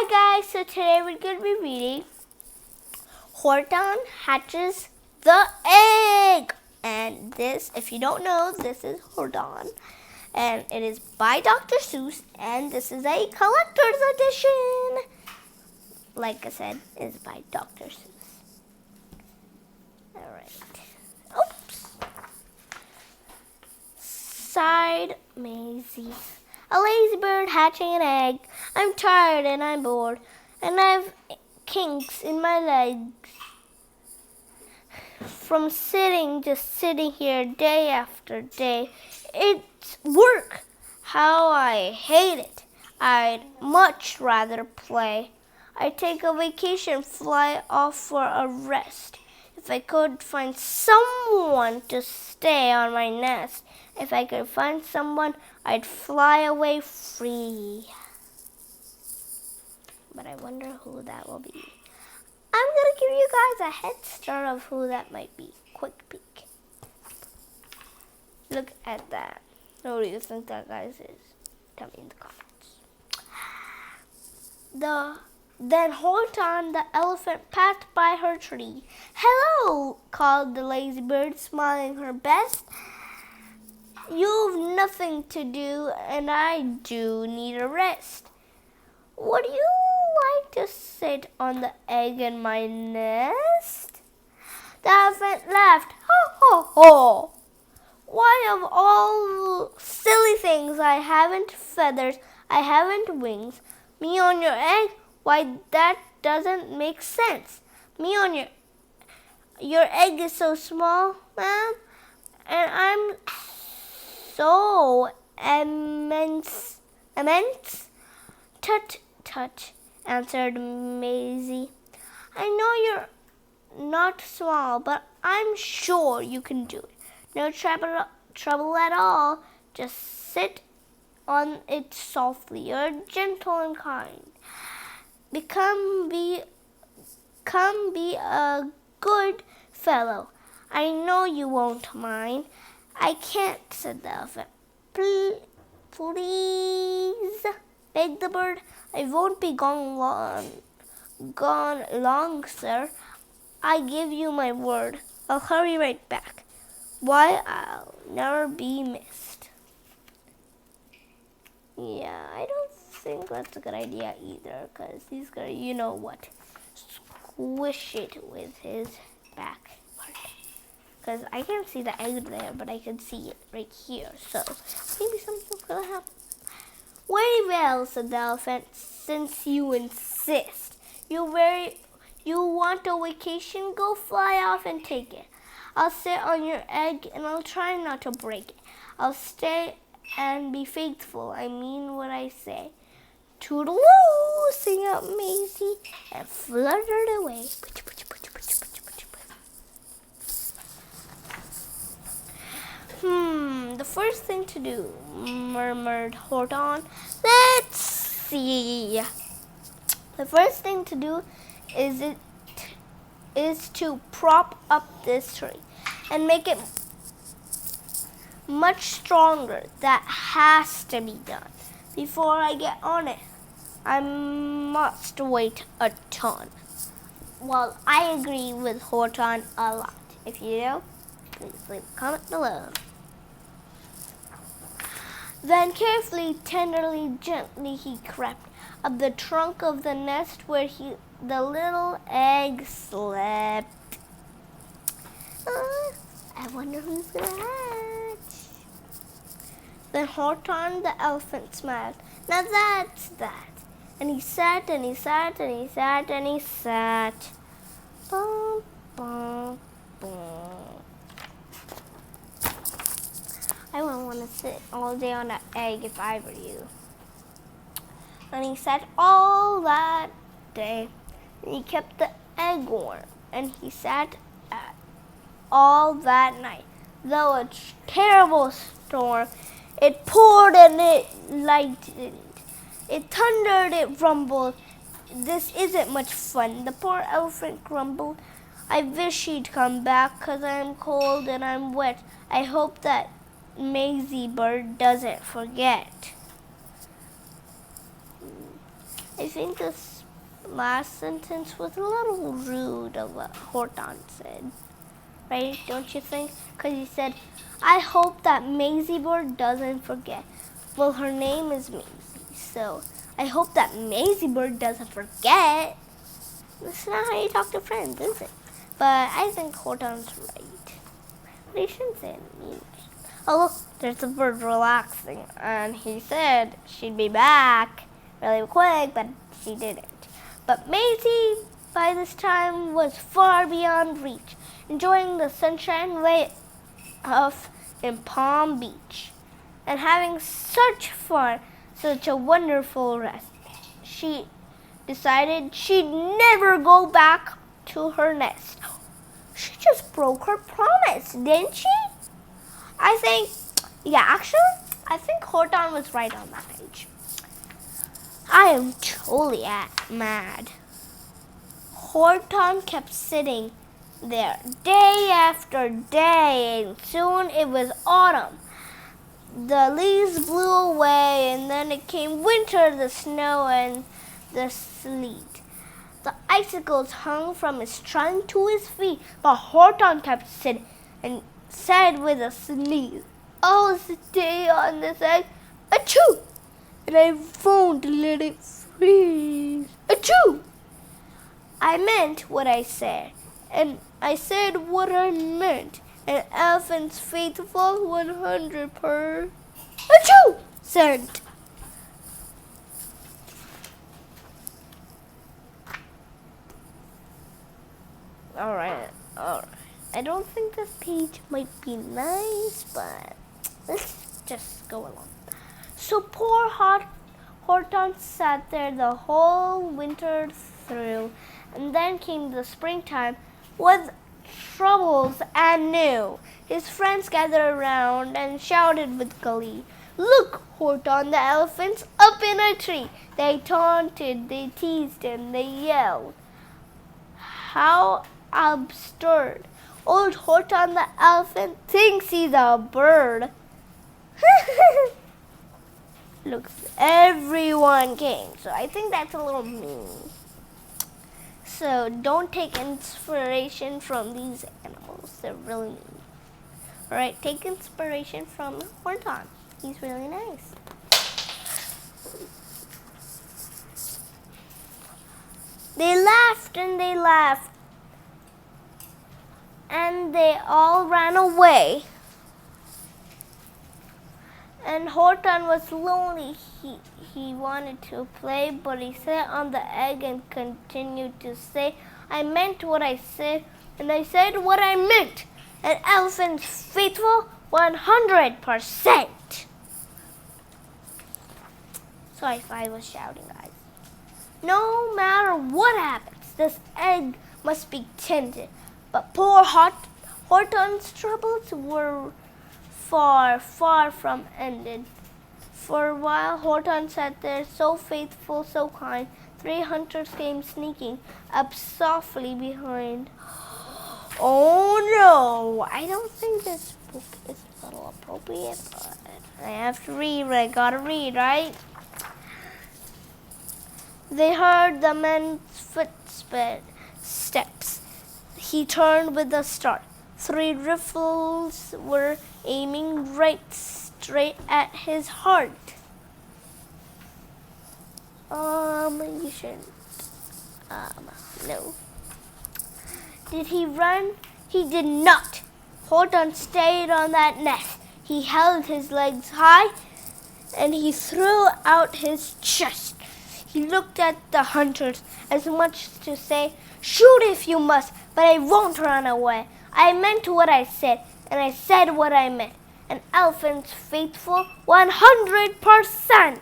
Hi guys, so today we're going to be reading Horton Hatches the Egg. And this, if you don't know, this is Horton. And it is by Dr. Seuss, and this is a collector's edition. Like I said, it is by Dr. Seuss. Alright. Oops. Sighed Maisie. A lazy bird hatching an egg. I'm tired and I'm bored, and I've kinks in my legs from just sitting here day after day. It's work. How I hate it. I'd much rather play. I'd take a vacation, fly off for a rest. If I could find someone to stay on my nest. If I could find someone, I'd fly away free. But I wonder who that will be. I'm going to give you guys a head start of who that might be. Quick peek. Look at that. Who do you think that guy is? Tell me in the comments. Then Horton the elephant passed by her tree. Hello, called the lazy bird, smiling her best. You've nothing to do, and I do need a rest. Would you like to sit on the egg in my nest? The elephant laughed. Ho, ho, ho. Why, of all silly things, I haven't feathers, I haven't wings. Me on your egg? Why, that doesn't make sense. Me on your egg is so small, ma'am, and I'm so immense. Tut, tut, answered Maisie. I know you're not small, but I'm sure you can do it. No trouble at all. Just sit on it softly. You're gentle and kind. Come be a good fellow. I know you won't mind. I can't, said the elephant. Please, begged the bird. I won't be gone long, sir. I give you my word. I'll hurry right back. Why, I'll never be missed. Yeah, I don't think that's a good idea either, because he's gonna, you know what, squish it with his back part. Because I can't see the egg there, but I can see it right here, so maybe something's gonna happen. Very well, said the elephant, since you insist. You want a vacation? Go fly off and take it. I'll sit on your egg and I'll try not to break it. I'll stay and be faithful. I mean what I say. Toodaloo, sang out Maisie and fluttered away. The first thing to do, murmured Horton. Let's see. The first thing to do is to prop up this tree and make it much stronger. That has to be done before I get on it. I must wait a ton. Well, I agree with Horton a lot. If you do, please leave a comment below. Then carefully, tenderly, gently he crept up the trunk of the nest where the little egg slept. I wonder who's gonna hatch. Then Horton the elephant smiled. Now that's that. And he sat and he sat and he sat and he sat. Bum, bum, bum. I wouldn't want to sit all day on an egg if I were you. And he sat all that day. And he kept the egg warm. And he sat all that night. Though a terrible storm, it poured and it lightened. It thundered, it rumbled. This isn't much fun. The poor elephant grumbled. I wish he'd come back, 'cause I'm cold and I'm wet. I hope that Maisie bird doesn't forget. I think this last sentence was a little rude of what Horton said. Right? Don't you think? Because he said, I hope that Maisie Bird doesn't forget. Well, her name is Maisie, so I hope that Maisie Bird doesn't forget. That's not how you talk to friends, is it? But I think Horton's right. But he shouldn't say it mean. Oh, look, there's a bird relaxing. And he said she'd be back really quick, but she didn't. But Maisie, by this time, was far beyond reach, enjoying the sunshine way off in Palm Beach. And having such fun, such a wonderful rest, she decided she'd never go back to her nest. She just broke her promise, didn't she? I think Horton was right on that page. I am totally mad. Horton kept sitting there day after day, and soon it was autumn. The leaves blew away, and then it came winter, the snow and the sleet. The icicles hung from his trunk to his feet, but Horton kept sitting and said with a sneeze, I'll stay on this egg, achoo, and I won't let it freeze, achoo. I meant what I said, and I said what I meant. An elephant's faithful 100 per achoo cent. All right. I don't think this page might be nice, but let's just go along. So poor Horton sat there the whole winter through, and then came the springtime with troubles anew. His friends gathered around and shouted with glee, Look, Horton the elephant's up in a tree. They taunted, they teased him, they yelled. How absurd. Old Horton the elephant thinks he's a bird. Looks, everyone came. So I think that's a little mean. So don't take inspiration from these animals. They're really mean. Alright, take inspiration from Horton. He's really nice. They laughed and they laughed. And they all ran away. And Horton was lonely. He wanted to play, but he sat on the egg and continued to say, I meant what I said, and I said what I meant. An elephant's faithful 100%. Sorry if I was shouting, guys. No matter what happens, this egg must be tended. But poor Horton's troubles were far, far from ended. For a while, Horton sat there, so faithful, so kind. 3 hunters came sneaking up softly behind. Oh no! I don't think this book is a little appropriate, but I have to read what I gotta read, right? They heard the man's footsteps. He turned with a start. 3 rifles were aiming right straight at his heart. You shouldn't. No. Did he run? He did not. Horton stayed on that nest. He held his legs high and he threw out his chest. He looked at the hunters as much to say, Shoot if you must, but I won't run away. I meant what I said, and I said what I meant. An elephant's faithful 100%.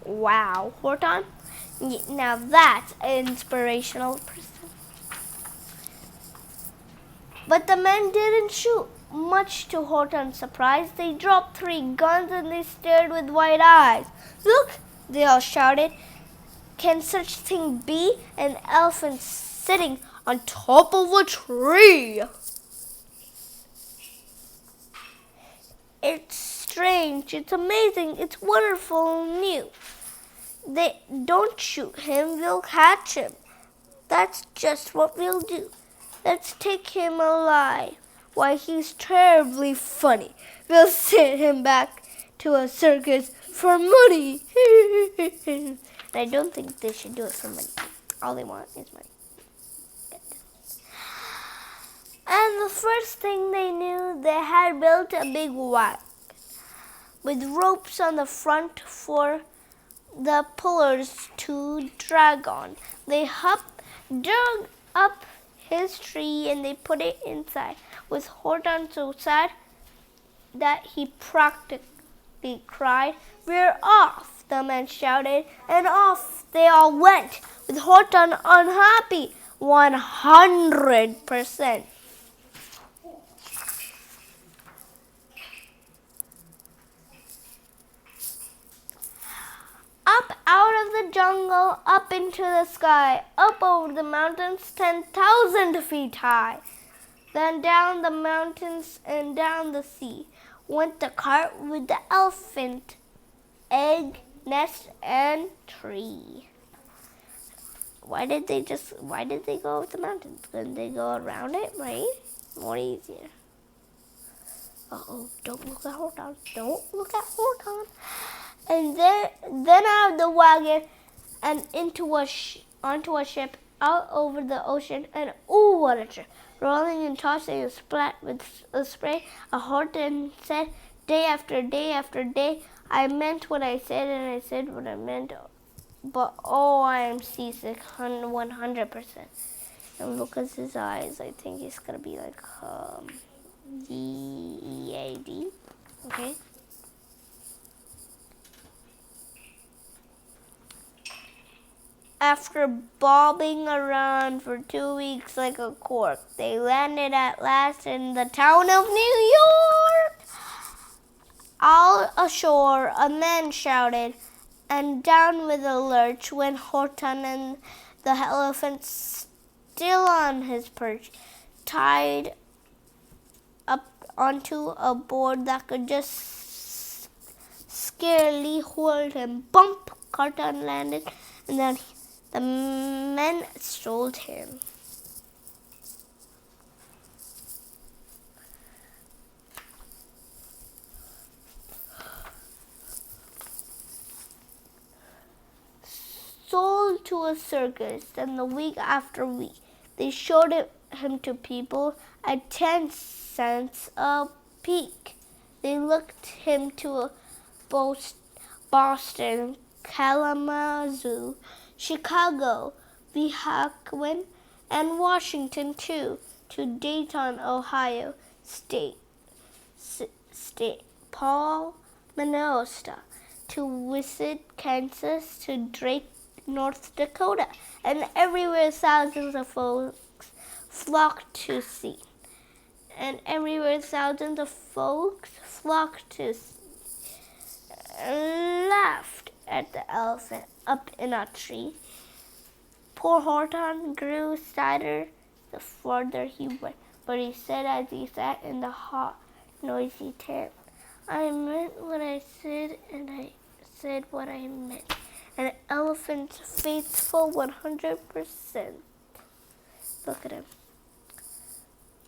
Wow, Horton. Now that's an inspirational person. But the men didn't shoot. Much to Horton's surprise, they dropped 3 guns and they stared with wide eyes. Look, they all shouted. Can such thing be? An elephant sitting on top of a tree. It's strange, it's amazing, it's wonderful and new. They don't shoot him, we'll catch him. That's just what we'll do. Let's take him alive. Why, he's terribly funny. We'll send him back to a circus for money. I don't think they should do it for money. All they want is money. And the first thing they knew, they had built a big wagon with ropes on the front for the pullers to drag on. They dug up his tree and they put it inside. With Horton so sad that he practically cried, "We're off!" the men shouted, and off they all went, with Horton unhappy 100%. Up out of the jungle, up into the sky, up over the mountains 10,000 feet high. Then down the mountains and down the sea went the cart with the elephant, egg, nest, and tree. Why did they go up the mountains? Couldn't they go around it, right? More easier. Uh-oh, don't look at Horton. Don't look at Horton. And then out of the wagon and onto a ship out over the ocean, and ooh, what a trip! Rolling and tossing and splat with a spray. A Horton said, day after day after day, I meant what I said and I said what I meant. But oh, I am seasick 100%. And look at his eyes. I think he's gonna be like D-E-A-D. Okay. After bobbing around for 2 weeks like a cork, they landed at last in the town of New York. All ashore, a man shouted, and down with a lurch went Horton and the elephant, still on his perch, tied up onto a board that could just scarcely hold him. Bump! Horton landed, and then the men strolled him. Sold to a circus, and the week after week, they showed him to people at 10 cents a peek. They looked him to Boston, Kalamazoo, Chicago, Weehawken, and Washington too, to Dayton, Ohio State, Paul, Minnesota, to Wisit, Kansas, to Drake, North Dakota, and everywhere thousands of folks flocked to see. And everywhere thousands of folks flocked to see, and laughed at the elephant up in a tree. Poor Horton grew sadder the farther he went, but he said as he sat in the hot, noisy tent, I meant what I said, and I said what I meant. An elephant's faithful 100%. Look at him.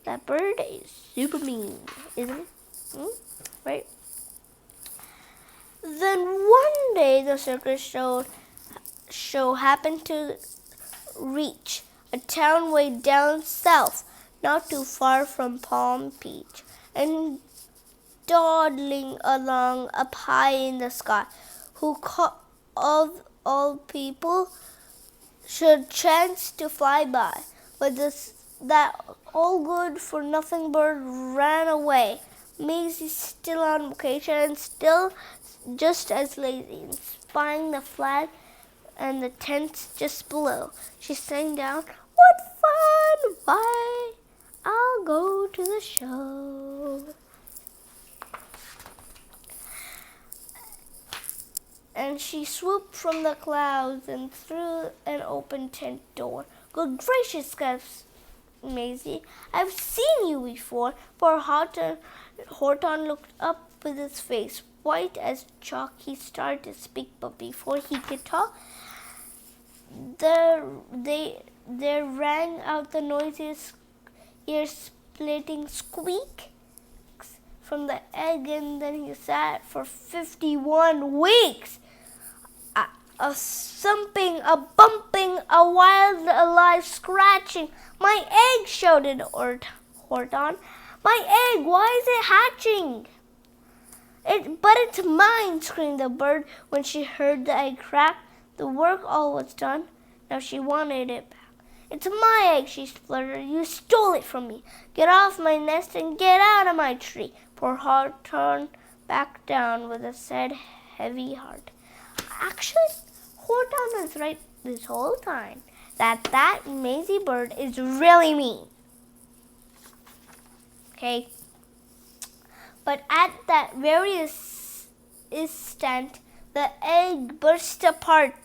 That bird is super mean, isn't it? Right? Then one day the circus show happened to reach a town way down south, not too far from Palm Beach, and dawdling along up high in the sky, who of all people should chance to fly by, but that all good for nothing bird ran away. Maisie still on vacation and still just as lazy, and spying the flag and the tents just below. She sang down, what fun! Why, I'll go to the show. And she swooped from the clouds and through an open tent door. Good gracious, gasped Maisie, I've seen you before. Poor Horton looked up with his face white as chalk. He started to speak, but before he could talk, there rang out the noisiest ear-splitting squeak from the egg, and then he sat for 51 weeks. A thumping, a bumping, a wild, alive scratching. My egg, shouted Horton. My egg, why is it hatching? But it's mine, screamed the bird when she heard the egg crack. The work all was done. Now she wanted it back. It's my egg, she spluttered. You stole it from me. Get off my nest and get out of my tree. Poor Horton backed down with a sad, heavy heart. Actually, Horton was right this whole time. That Maisie bird is really mean. Okay? But at that very instant, the egg burst apart.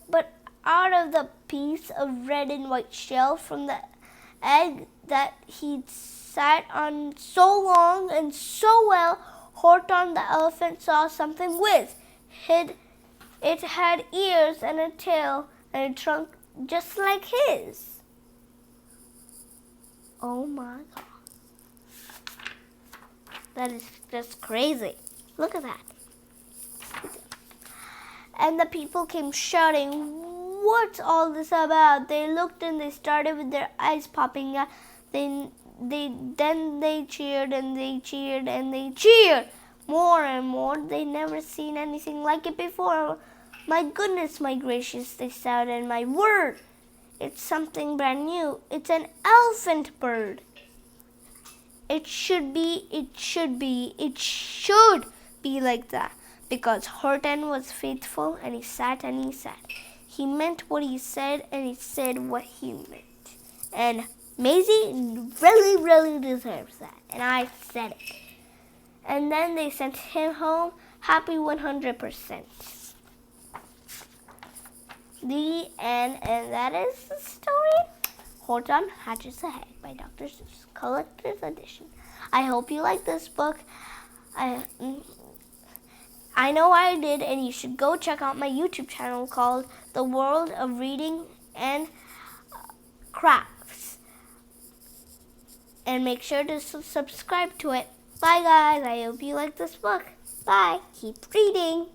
But out of the piece of red and white shell from the egg that he'd sat on so long and so well, Horton the elephant saw something whiz. It had ears and a tail and a trunk just like his. Oh my God. That is just crazy. Look at that. And the people came shouting, what's all this about? They looked and they started with their eyes popping out. Then they cheered and they cheered and they cheered. More and more. They never seen anything like it before. My goodness, my gracious, they shouted, my word. It's something brand new. It's an elephant bird. It should be like that. Because Horton was faithful and he sat and he sat. He meant what he said and he said what he meant. And Maisie really, really deserves that. And I said it. And then they sent him home happy 100%. The end, and that is the story. Horton Hatches the Egg by Dr. Seuss, Collector's Edition. I hope you like this book. I know I did, and you should go check out my YouTube channel called The World of Reading and Crafts. And make sure to subscribe to it. Bye, guys. I hope you like this book. Bye. Keep reading.